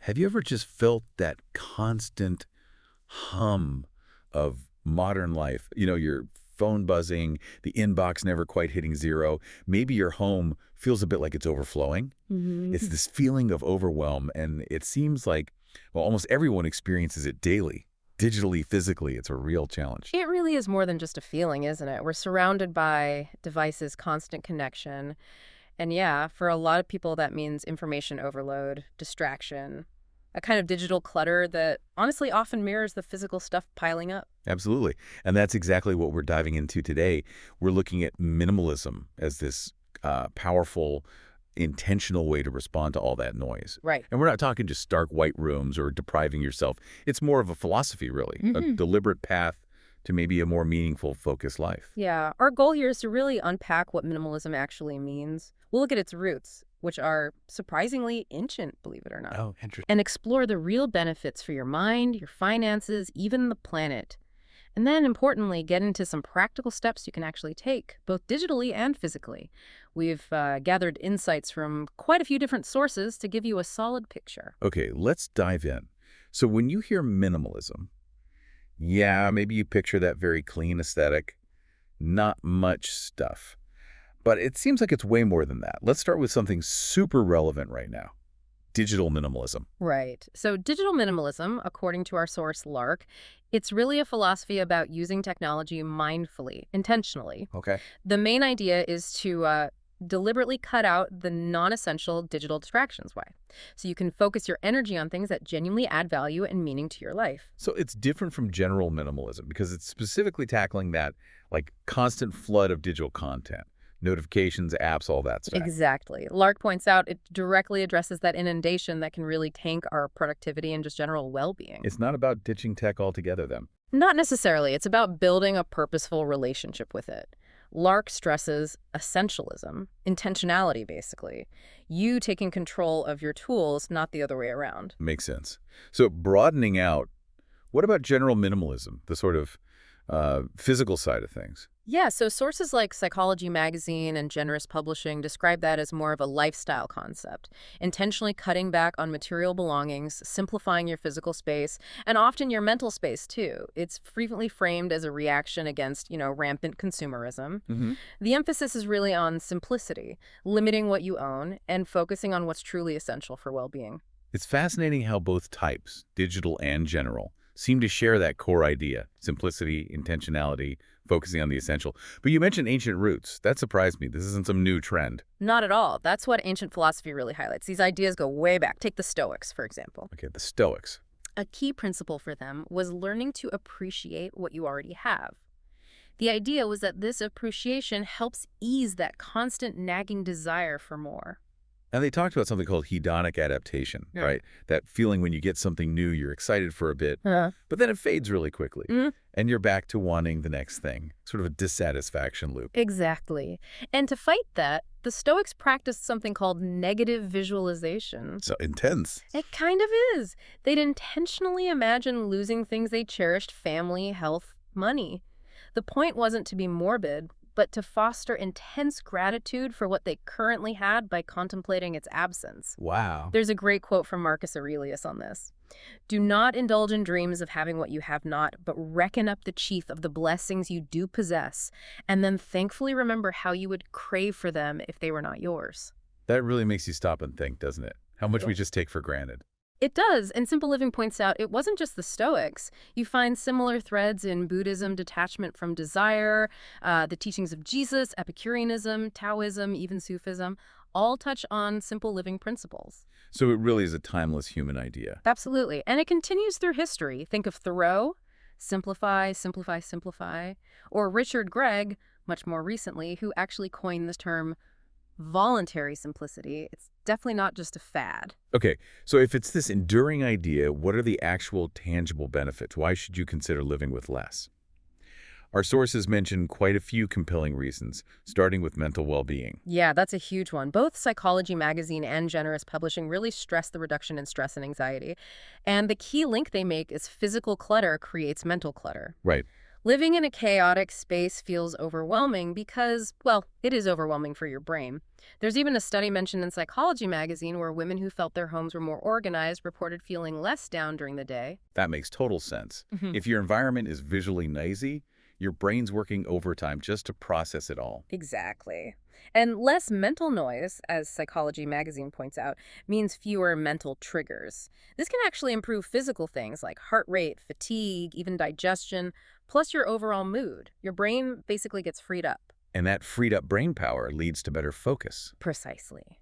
Have you ever just felt that constant hum of modern life? Your phone buzzing, the inbox never quite hitting zero. Maybe your home feels a bit like it's overflowing. It's this feeling of overwhelm, and it seems like, well, almost everyone experiences it daily. Digitally, physically, it's a real challenge. It really is more than just a feeling, isn't it? We're surrounded by devices, constant connection. And yeah, for a lot of people, that means information overload, distraction, a kind of digital clutter that honestly often mirrors the physical stuff piling up. Absolutely. And that's exactly what we're diving into today. We're looking at minimalism as this powerful, intentional way to respond to all that noise. Right. And we're not talking just stark white rooms or depriving yourself. It's more of a philosophy, really, a deliberate path to maybe a more meaningful, focused life. Yeah, our goal here is to really unpack what minimalism actually means. We'll look at its roots, which are surprisingly ancient, believe it or not, Oh, interesting. and explore the real benefits for your mind, your finances, even the planet. And then, importantly, get into some practical steps you can actually take, both digitally and physically. We've gathered insights from quite a few different sources to give you a solid picture. Okay, let's dive in. So when you hear minimalism, yeah, maybe you picture that very clean aesthetic, not much stuff. But it seems like it's way more than that. Let's start with something super relevant right now. Digital minimalism. Right. So digital minimalism, according to our source, Lark, it's really a philosophy about using technology mindfully, intentionally. Okay. The main idea is to deliberately cut out the non-essential digital distractions. Why? So you can focus your energy on things that genuinely add value and meaning to your life. So it's different from general minimalism because it's specifically tackling that constant flood of digital content, notifications, apps, all that stuff. Exactly. Lark points out it directly addresses that inundation that can really tank our productivity and just general well-being. It's not about ditching tech altogether then. Not necessarily. It's about building a purposeful relationship with it. Lark stresses essentialism, intentionality, basically. You taking control of your tools, not the other way around. Makes sense. So broadening out, what about general minimalism, the sort of physical side of things? Yeah, so sources like Psychology Magazine and Generous Publishing describe that as more of a lifestyle concept, intentionally cutting back on material belongings, simplifying your physical space, and often your mental space, too. It's frequently framed as a reaction against, rampant consumerism. The emphasis is really on simplicity, limiting what you own, and focusing on what's truly essential for well-being. It's fascinating how both types, digital and general, seem to share that core idea, simplicity, intentionality, focusing on the essential. But you mentioned ancient roots. That surprised me. This isn't some new trend. Not at all. That's what ancient philosophy really highlights. These ideas go way back. Take the Stoics, for example. Okay, the Stoics. A key principle for them was learning to appreciate what you already have. The idea was that this appreciation helps ease that constant nagging desire for more. And they talked about something called hedonic adaptation, right? That feeling when you get something new, you're excited for a bit, but then it fades really quickly. And you're back to wanting the next thing, sort of a dissatisfaction loop. Exactly. And to fight that, the Stoics practiced something called negative visualization. So intense. It kind of is. They'd intentionally imagine losing things they cherished: family, health, money. The point wasn't to be morbid, but to foster intense gratitude for what they currently had by contemplating its absence. Wow. There's a great quote from Marcus Aurelius on this. "Do not indulge in dreams of having what you have not, but reckon up the chief of the blessings you do possess, and then thankfully remember how you would crave for them if they were not yours." That really makes you stop and think, doesn't it? How much we just take for granted. It does, and Simple Living points out it wasn't just the Stoics. You find similar threads in Buddhism, detachment from desire, the teachings of Jesus, Epicureanism, Taoism, even Sufism, all touch on simple living principles. So it really is a timeless human idea. Absolutely, and it continues through history. Think of Thoreau, simplify, simplify, simplify, or Richard Gregg, much more recently, who actually coined the term voluntary simplicity. It's definitely not just a fad. Okay, so if it's this enduring idea, what are the actual tangible benefits? Why should you consider living with less? Our sources mention quite a few compelling reasons, starting with mental well-being. Yeah, that's a huge one. Both Psychology Magazine and Generous Publishing really stress the reduction in stress and anxiety. And the key link they make is physical clutter creates mental clutter. Right. Living in a chaotic space feels overwhelming because, well, it is overwhelming for your brain. There's even a study mentioned in Psychology magazine where women who felt their homes were more organized reported feeling less down during the day. That makes total sense. Mhm. If your environment is visually noisy, your brain's working overtime just to process it all. Exactly. And less mental noise, as Psychology magazine points out, means fewer mental triggers. This can actually improve physical things like heart rate, fatigue, even digestion, plus your overall mood. Your brain basically gets freed up. And that freed up brain power leads to better focus. Precisely.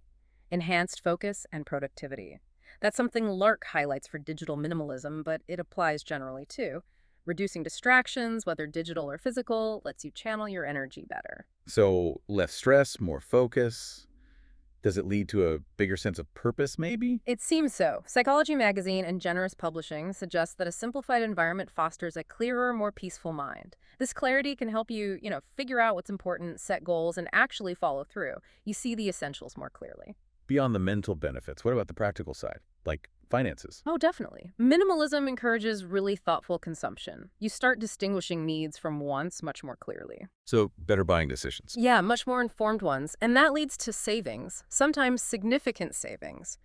Enhanced focus and productivity. That's something Lark highlights for digital minimalism, but it applies generally too. Reducing distractions, whether digital or physical, lets you channel your energy better. So less stress, more focus. Does it lead to a bigger sense of purpose, maybe? It seems so. Psychology magazine and generous publishing suggest that a simplified environment fosters a clearer, more peaceful mind. This clarity can help you, figure out what's important, set goals, and actually follow through. You see the essentials more clearly. Beyond the mental benefits, what about the practical side, like finances? Oh, definitely. Minimalism encourages really thoughtful consumption. You start distinguishing needs from wants much more clearly. So better buying decisions. Yeah, much more informed ones. And that leads to savings, sometimes significant savings.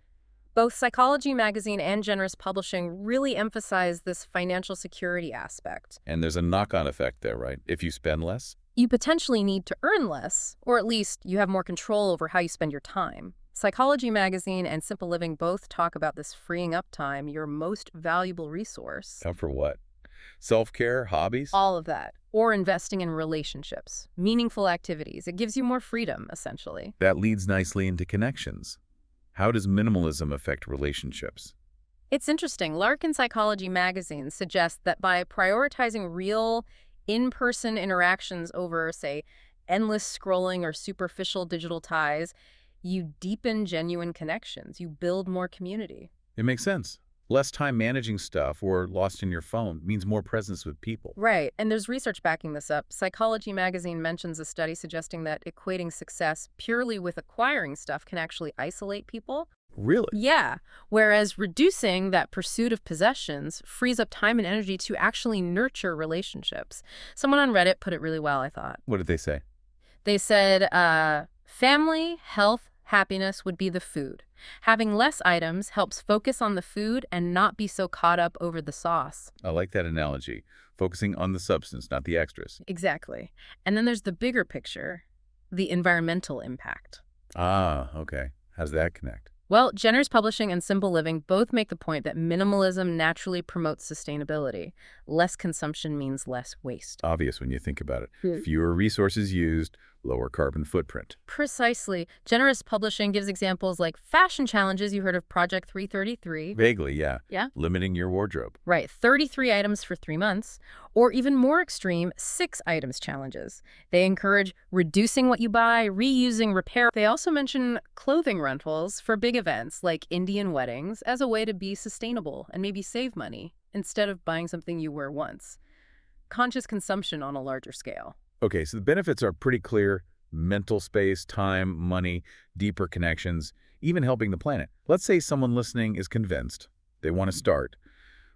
Both Psychology magazine and generous publishing really emphasize this financial security aspect. And there's a knock-on effect there, right? If you spend less? You potentially need to earn less, or at least you have more control over how you spend your time. Psychology magazine and Simple Living both talk about this freeing up time, your most valuable resource. Time for what? Self-care, hobbies? All of that. Or investing in relationships, meaningful activities. It gives you more freedom, essentially. That leads nicely into connections. How does minimalism affect relationships? It's interesting. Lark and Psychology magazine suggest that by prioritizing real, in-person interactions over, say, endless scrolling or superficial digital ties, you deepen genuine connections. You build more community. It makes sense. Less time managing stuff or lost in your phone means more presence with people. Right, and there's research backing this up. Psychology magazine mentions a study suggesting that equating success purely with acquiring stuff can actually isolate people. Really? Yeah, whereas reducing that pursuit of possessions frees up time and energy to actually nurture relationships. Someone on Reddit put it really well, I thought. What did they say? They said, family, health, happiness would be the food. Having less items helps focus on the food and not be so caught up over the sauce. I like that analogy. Focusing on the substance, not the extras. Exactly. And then there's the bigger picture, the environmental impact. Ah, okay. How's that connect? Well, generous publishing and simple living both make the point that minimalism naturally promotes sustainability. Less consumption means less waste. Obvious when you think about it. Hmm. Fewer resources used, lower carbon footprint. Precisely. Generous publishing gives examples like fashion challenges. You heard of Project 333. Vaguely, yeah. Yeah. Limiting your wardrobe. Right, 33 items for 3 months, or even more extreme, 6 items challenges. They encourage reducing what you buy, reusing, repair. They also mention clothing rentals for big events like Indian weddings as a way to be sustainable and maybe save money instead of buying something you wear once. Conscious consumption on a larger scale. Okay, so the benefits are pretty clear. Mental space, time, money, deeper connections, even helping the planet. Let's say someone listening is convinced. They want to start.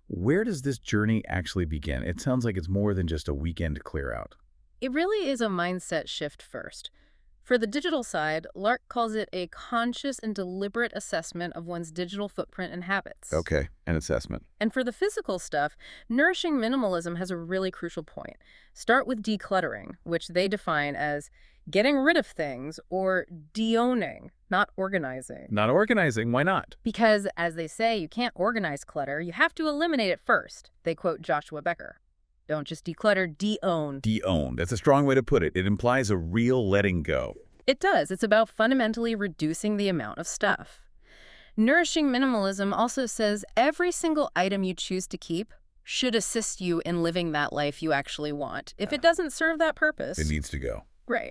Where does this journey actually begin? It sounds like it's more than just a weekend clear out. It really is a mindset shift first. For the digital side, Lark calls it a conscious and deliberate assessment of one's digital footprint and habits. Okay, an assessment. And for the physical stuff, nourishing minimalism has a really crucial point. Start with decluttering, which they define as getting rid of things or de-owning, not organizing. Not organizing, why not? Because, as they say, you can't organize clutter, you have to eliminate it first. They quote Joshua Becker. Don't just declutter, de-own. De-own. That's a strong way to put it. It implies a real letting go. It does. It's about fundamentally reducing the amount of stuff. Nourishing minimalism also says every single item you choose to keep should assist you in living that life you actually want. If it doesn't serve that purpose, It needs to go. right.